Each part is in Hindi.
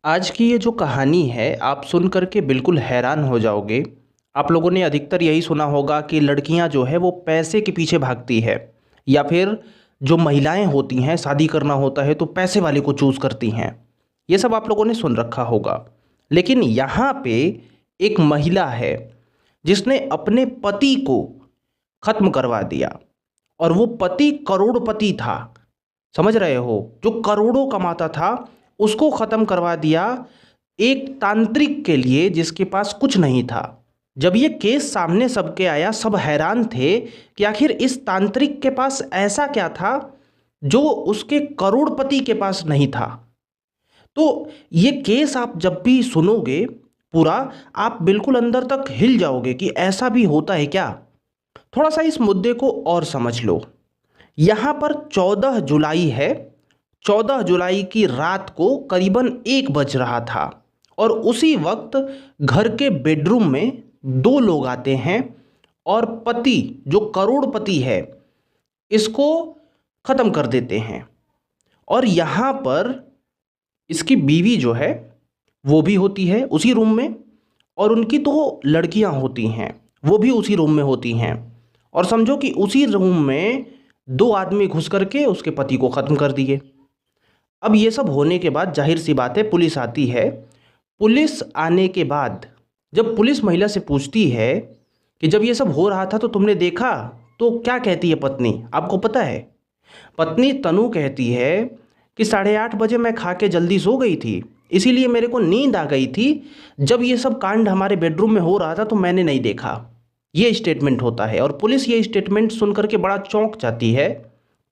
आज की ये जो कहानी है आप सुन कर के बिल्कुल हैरान हो जाओगे। आप लोगों ने अधिकतर यही सुना होगा कि लड़कियां जो है वो पैसे के पीछे भागती है या फिर जो महिलाएं होती हैं शादी करना होता है तो पैसे वाले को चूज़ करती हैं। ये सब आप लोगों ने सुन रखा होगा। लेकिन यहाँ पे एक महिला है जिसने अपने पति को ख़त्म करवा दिया और वो पति करोड़पति था। समझ रहे हो? जो करोड़ों कमाता था उसको ख़त्म करवा दिया एक तांत्रिक के लिए जिसके पास कुछ नहीं था। जब ये केस सामने सबके आया सब हैरान थे कि आखिर इस तांत्रिक के पास ऐसा क्या था जो उसके करोड़पति के पास नहीं था। तो ये केस आप जब भी सुनोगे पूरा, आप बिल्कुल अंदर तक हिल जाओगे कि ऐसा भी होता है क्या। थोड़ा सा इस मुद्दे को और समझ लो। यहाँ पर 14 जुलाई है। 14 जुलाई की रात को करीबन 1 बज रहा था और उसी वक्त घर के बेडरूम में दो लोग आते हैं और पति जो करोड़पति है इसको ख़त्म कर देते हैं। और यहाँ पर इसकी बीवी जो है वो भी होती है उसी रूम में और उनकी तो लड़कियां होती हैं वो भी उसी रूम में होती हैं। और समझो कि उसी रूम में दो आदमी घुस करके उसके पति को ख़त्म कर दिए। अब ये सब होने के बाद जाहिर सी बात है पुलिस आती है। पुलिस आने के बाद जब पुलिस महिला से पूछती है कि जब ये सब हो रहा था तो तुमने देखा, तो क्या कहती है पत्नी, आपको पता है? पत्नी तनु कहती है कि 8:30 बजे मैं खा के जल्दी सो गई थी, इसीलिए मेरे को नींद आ गई थी। जब ये सब कांड हमारे बेडरूम में हो रहा था तो मैंने नहीं देखा। ये स्टेटमेंट होता है और पुलिस ये स्टेटमेंट सुन करके बड़ा चौंक जाती है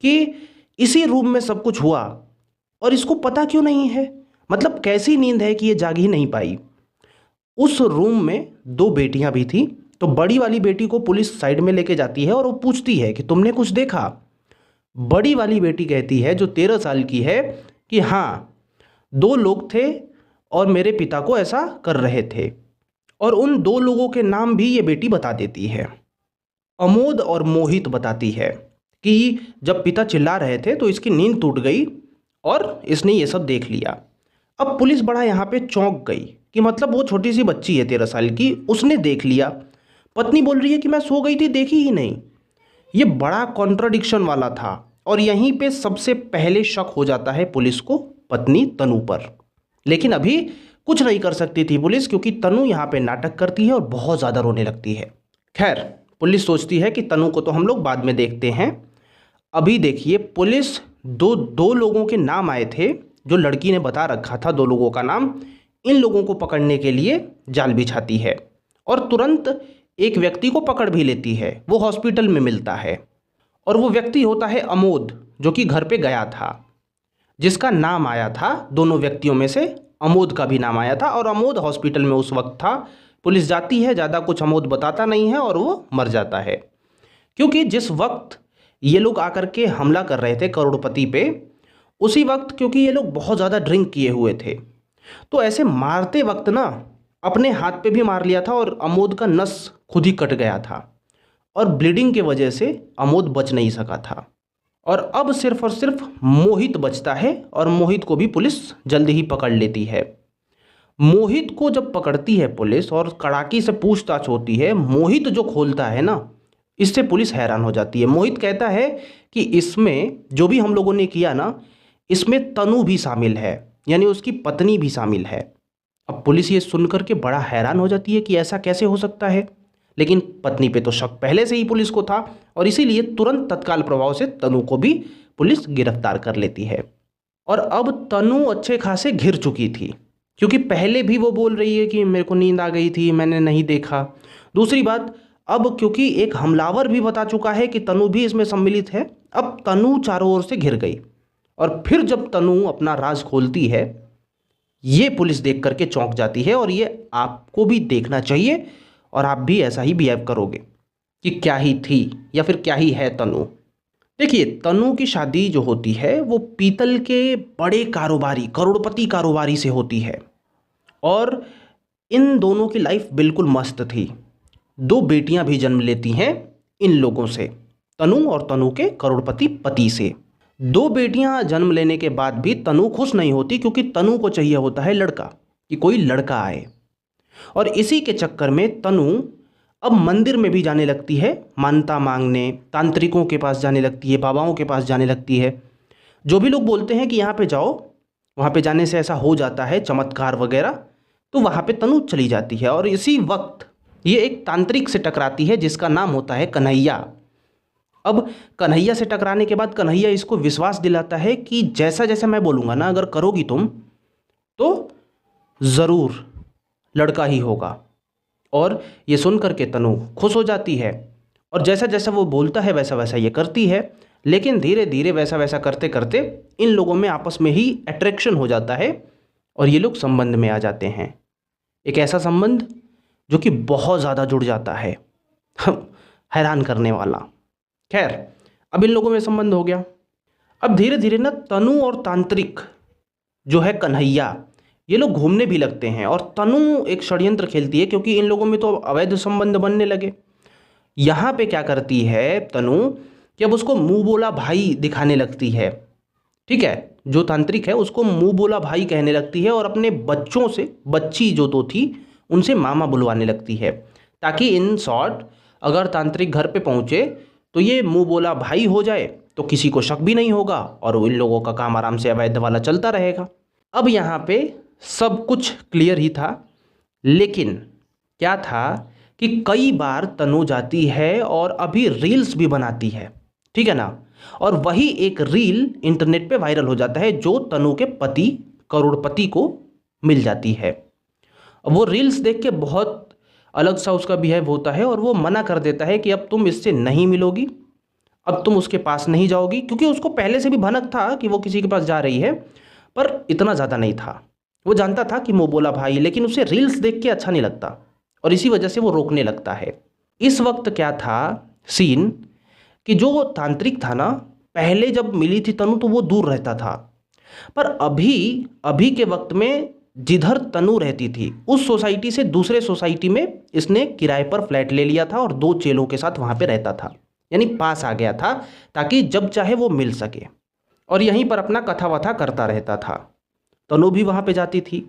कि इसी रूम में सब कुछ हुआ और इसको पता क्यों नहीं है। मतलब कैसी नींद है कि ये जाग ही नहीं पाई। उस रूम में दो बेटियां भी थी। तो बड़ी वाली बेटी को पुलिस साइड में लेके जाती है और वो पूछती है कि तुमने कुछ देखा? बड़ी वाली बेटी कहती है जो 13 साल की है कि हाँ, दो लोग थे और मेरे पिता को ऐसा कर रहे थे। और उन दो लोगों के नाम भी ये बेटी बता देती है। अमोद और मोहित बताती है कि जब पिता चिल्ला रहे थे तो इसकी नींद टूट गई और इसने ये सब देख लिया। अब पुलिस बड़ा यहाँ पे चौंक गई कि मतलब वो छोटी सी बच्ची है 13 साल की, उसने देख लिया। पत्नी बोल रही है कि मैं सो गई थी, देखी ही नहीं। ये बड़ा कॉन्ट्राडिक्शन वाला था और यहीं पे सबसे पहले शक हो जाता है पुलिस को पत्नी तनु पर। लेकिन अभी कुछ नहीं कर सकती थी पुलिस, क्योंकि तनु यहाँ पे नाटक करती है और बहुत ज़्यादा रोने लगती है। खैर, पुलिस सोचती है कि तनु को तो हम लोग बाद में देखते हैं। अभी देखिए, पुलिस दो दो लोगों के नाम आए थे जो लड़की ने बता रखा था, दो लोगों का नाम। इन लोगों को पकड़ने के लिए जाल बिछाती है और तुरंत एक व्यक्ति को पकड़ भी लेती है। वो हॉस्पिटल में मिलता है और वो व्यक्ति होता है अमोद, जो कि घर पे गया था, जिसका नाम आया था। दोनों व्यक्तियों में से अमोद का भी नाम आया था और अमोद हॉस्पिटल में उस वक्त था। पुलिस जाती है, ज़्यादा कुछ अमोद बताता नहीं है और वो मर जाता है। क्योंकि जिस वक्त ये लोग आकर के हमला कर रहे थे करोड़पति पे, उसी वक्त क्योंकि ये लोग बहुत ज़्यादा ड्रिंक किए हुए थे, तो ऐसे मारते वक्त ना अपने हाथ पे भी मार लिया था और अमोद का नस खुद ही कट गया था और ब्लीडिंग के वजह से अमोद बच नहीं सका था। और अब सिर्फ और सिर्फ मोहित बचता है और मोहित को भी पुलिस जल्दी ही पकड़ लेती है। मोहित को जब पकड़ती है पुलिस और कड़ाकी से पूछताछ होती है, मोहित जो खोलता है ना, इससे पुलिस हैरान हो जाती है। मोहित कहता है कि इसमें जो भी हम लोगों ने किया ना, इसमें तनु भी शामिल है, यानी उसकी पत्नी भी शामिल है। अब पुलिस ये सुनकर के बड़ा हैरान हो जाती है कि ऐसा कैसे हो सकता है। लेकिन पत्नी पे तो शक पहले से ही पुलिस को था और इसीलिए तुरंत तत्काल प्रभाव से तनु को भी पुलिस गिरफ्तार कर लेती है। और अब तनु अच्छे खासे घिर चुकी थी, क्योंकि पहले भी वो बोल रही है कि मेरे को नींद आ गई थी, मैंने नहीं देखा। दूसरी बात, अब क्योंकि एक हमलावर भी बता चुका है कि तनु भी इसमें सम्मिलित है, अब तनु चारों ओर से घिर गई। और फिर जब तनु अपना राज खोलती है, ये पुलिस देख करके चौंक जाती है और ये आपको भी देखना चाहिए और आप भी ऐसा ही बिहेव करोगे कि क्या ही थी या फिर क्या ही है तनु। देखिए, तनु की शादी जो होती है वो पीतल के बड़े कारोबारी, करोड़पति कारोबारी से होती है और इन दोनों की लाइफ बिल्कुल मस्त थी। दो बेटियां भी जन्म लेती हैं इन लोगों से, तनु और तनु के करोड़पति पति से। दो बेटियां जन्म लेने के बाद भी तनु खुश नहीं होती, क्योंकि तनु को चाहिए होता है लड़का, कि कोई लड़का आए। और इसी के चक्कर में तनु अब मंदिर में भी जाने लगती है मान्यता मांगने, तांत्रिकों के पास जाने लगती है, बाबाओं के पास जाने लगती है। जो भी लोग बोलते हैं कि यहाँ पे जाओ, वहाँ पे जाने से ऐसा हो जाता है, चमत्कार वगैरह, तो वहाँ पे तनु चली जाती है। और इसी वक्त ये एक तांत्रिक से टकराती है जिसका नाम होता है कन्हैया। अब कन्हैया से टकराने के बाद कन्हैया इसको विश्वास दिलाता है कि जैसा जैसा मैं बोलूँगा ना, अगर करोगी तुम तो ज़रूर लड़का ही होगा। और ये सुन करके तनु खुश हो जाती है, और जैसा जैसा वो बोलता है वैसा वैसा ये करती है। लेकिन धीरे धीरे वैसा वैसा करते करते इन लोगों में आपस में ही अट्रैक्शन हो जाता है, और ये लोग संबंध में आ जाते हैं। एक ऐसा संबंध जो कि बहुत ज़्यादा जुड़ जाता है, हैरान करने वाला। खैर, अब इन लोगों में संबंध हो गया। अब धीरे धीरे ना तनु और तांत्रिक जो है कन्हैया, ये लोग घूमने भी लगते हैं। और तनु एक षड्यंत्र खेलती है, क्योंकि इन लोगों में तो अवैध संबंध बनने लगे। यहाँ पे क्या करती है तनु कि अब उसको मुंह बोला भाई दिखाने लगती है। ठीक है, जो तांत्रिक है उसको मुंह बोला भाई कहने लगती है, और अपने बच्चों से, बच्ची जो दो थी उनसे मामा बुलवाने लगती है, ताकि इन शॉर्ट अगर तांत्रिक घर पे पहुँचे तो ये मुंह बोला भाई हो जाए, तो किसी को शक भी नहीं होगा, और इन लोगों का काम आराम से अवैध वाला चलता रहेगा। अब यहाँ पे सब कुछ क्लियर ही था, लेकिन क्या था कि कई बार तनु जाती है और अभी रील्स भी बनाती है, ठीक है ना। और वही एक रील इंटरनेट पे वायरल हो जाता है, जो तनु के पति करोड़पति को मिल जाती है। वो रील्स देख के बहुत अलग सा उसका बिहेव होता है, और वो मना कर देता है कि अब तुम इससे नहीं मिलोगी, अब तुम उसके पास नहीं जाओगी, क्योंकि उसको पहले से भी भनक था कि वो किसी के पास जा रही है, पर इतना ज़्यादा नहीं था। वो जानता था कि मुँह बोला भाई, लेकिन उसे रील्स देख के अच्छा नहीं लगता, और इसी वजह से वो रोकने लगता है। इस वक्त क्या था सीन कि जो तांत्रिक था ना, पहले जब मिली थी तनु तो वो दूर रहता था, पर अभी अभी के वक्त में जिधर तनु रहती थी उस सोसाइटी से दूसरे सोसाइटी में इसने किराए पर फ्लैट ले लिया था, और दो चेलों के साथ वहाँ पे रहता था, यानी पास आ गया था, ताकि जब चाहे वो मिल सके, और यहीं पर अपना कथा वथा करता रहता था। तनु भी वहाँ पे जाती थी,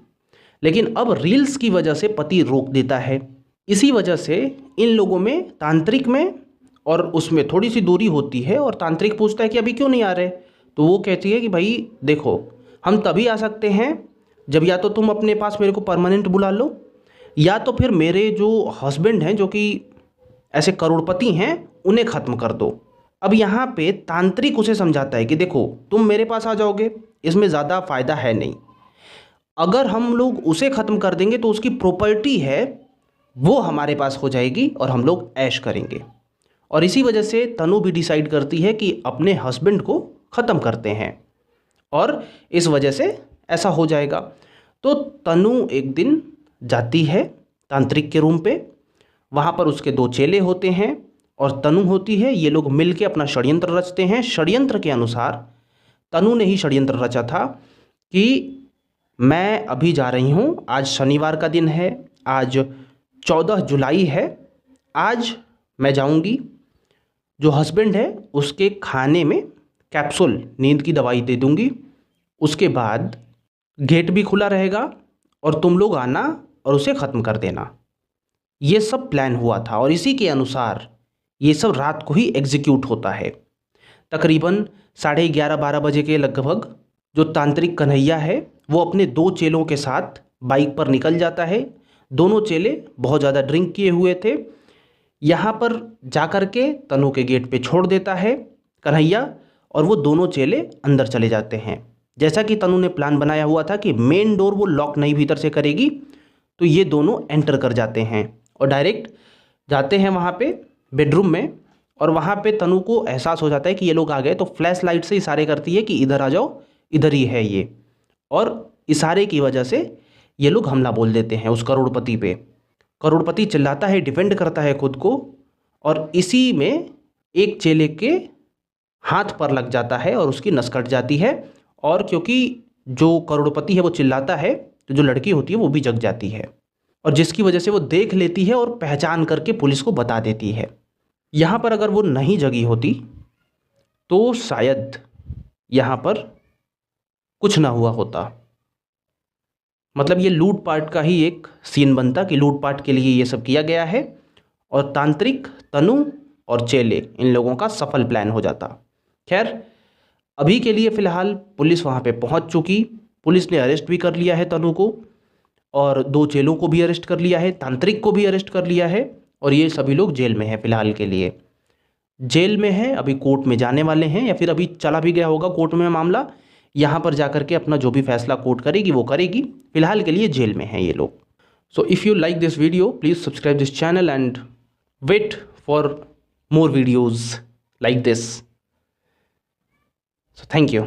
लेकिन अब रील्स की वजह से पति रोक देता है। इसी वजह से इन लोगों में, तांत्रिक में और उसमें थोड़ी सी दूरी होती है, और तांत्रिक पूछता है कि अभी क्यों नहीं आ रहे, तो वो कहती है कि भाई देखो, हम तभी आ सकते हैं जब या तो तुम अपने पास मेरे को परमानेंट बुला लो, या तो फिर मेरे जो हस्बैंड हैं जो कि ऐसे करोड़पति हैं उन्हें ख़त्म कर दो। अब यहाँ पे तांत्रिक उसे समझाता है कि देखो, तुम मेरे पास आ जाओगे, इसमें ज़्यादा फ़ायदा है नहीं, अगर हम लोग उसे ख़त्म कर देंगे तो उसकी प्रॉपर्टी है वो हमारे पास हो जाएगी, और हम लोग ऐश करेंगे। और इसी वजह से तनु भी डिसाइड करती है कि अपने हस्बैंड को ख़त्म करते हैं, और इस वजह से ऐसा हो जाएगा। तो तनु एक दिन जाती है तांत्रिक के रूम पे, वहाँ पर उसके दो चेले होते हैं और तनु होती है। ये लोग मिलके अपना षड्यंत्र रचते हैं। षड्यंत्र के अनुसार तनु ने ही षड्यंत्र रचा था कि मैं अभी जा रही हूँ, आज शनिवार का दिन है, आज 14 जुलाई है, आज मैं जाऊँगी, जो हस्बैंड है उसके खाने में कैप्सूल नींद की दवाई दे दूँगी, उसके बाद गेट भी खुला रहेगा और तुम लोग आना और उसे ख़त्म कर देना। ये सब प्लान हुआ था, और इसी के अनुसार ये सब रात को ही एग्जीक्यूट होता है। तकरीबन 11:30-12 बजे के लगभग जो तांत्रिक कन्हैया है वो अपने दो चेलों के साथ बाइक पर निकल जाता है। दोनों चेले बहुत ज़्यादा ड्रिंक किए हुए थे। यहाँ पर जाकर के तनु के गेट पे छोड़ देता है कन्हैया, और वो दोनों चेले अंदर चले जाते हैं। जैसा कि तनु ने प्लान बनाया हुआ था कि मेन डोर वो लॉक नहीं भीतर से करेगी, तो ये दोनों एंटर कर जाते हैं और डायरेक्ट जाते हैं वहाँ पे बेडरूम में। और वहाँ पे तनु को एहसास हो जाता है कि ये लोग आ गए, तो फ्लैश लाइट से इशारे करती है कि इधर आ जाओ, इधर ही है ये। और इशारे की वजह से ये लोग हमला बोल देते हैं उस करोड़पति पे। करोड़पति चिल्लाता है, डिफेंड करता है खुद को, और इसी में एक चेले के हाथ पर लग जाता है और उसकी नस कट जाती है। और क्योंकि जो करोड़पति है वो चिल्लाता है, तो जो लड़की होती है वो भी जग जाती है, और जिसकी वजह से वो देख लेती है और पहचान करके पुलिस को बता देती है। यहाँ पर अगर वो नहीं जगी होती तो शायद यहाँ पर कुछ ना हुआ होता। मतलब ये लूटपाट का ही एक सीन बनता कि लूटपाट के लिए ये सब किया गया है, और तांत्रिक, तनु और चेले, इन लोगों का सफल प्लान हो जाता। खैर, अभी के लिए फ़िलहाल पुलिस वहाँ पे पहुँच चुकी। पुलिस ने अरेस्ट भी कर लिया है तनु को, और 2 चेलों को भी अरेस्ट कर लिया है, तांत्रिक को भी अरेस्ट कर लिया है, और ये सभी लोग जेल में हैं फ़िलहाल के लिए। जेल में हैं, अभी कोर्ट में जाने वाले हैं, या फिर अभी चला भी गया होगा कोर्ट में मामला। यहाँ पर जाकर के अपना जो भी फैसला कोर्ट करेगी वो करेगी। फ़िलहाल के लिए जेल में हैं ये लोग। So if you like this video, please subscribe this channel and wait for more videos like this. So thank you.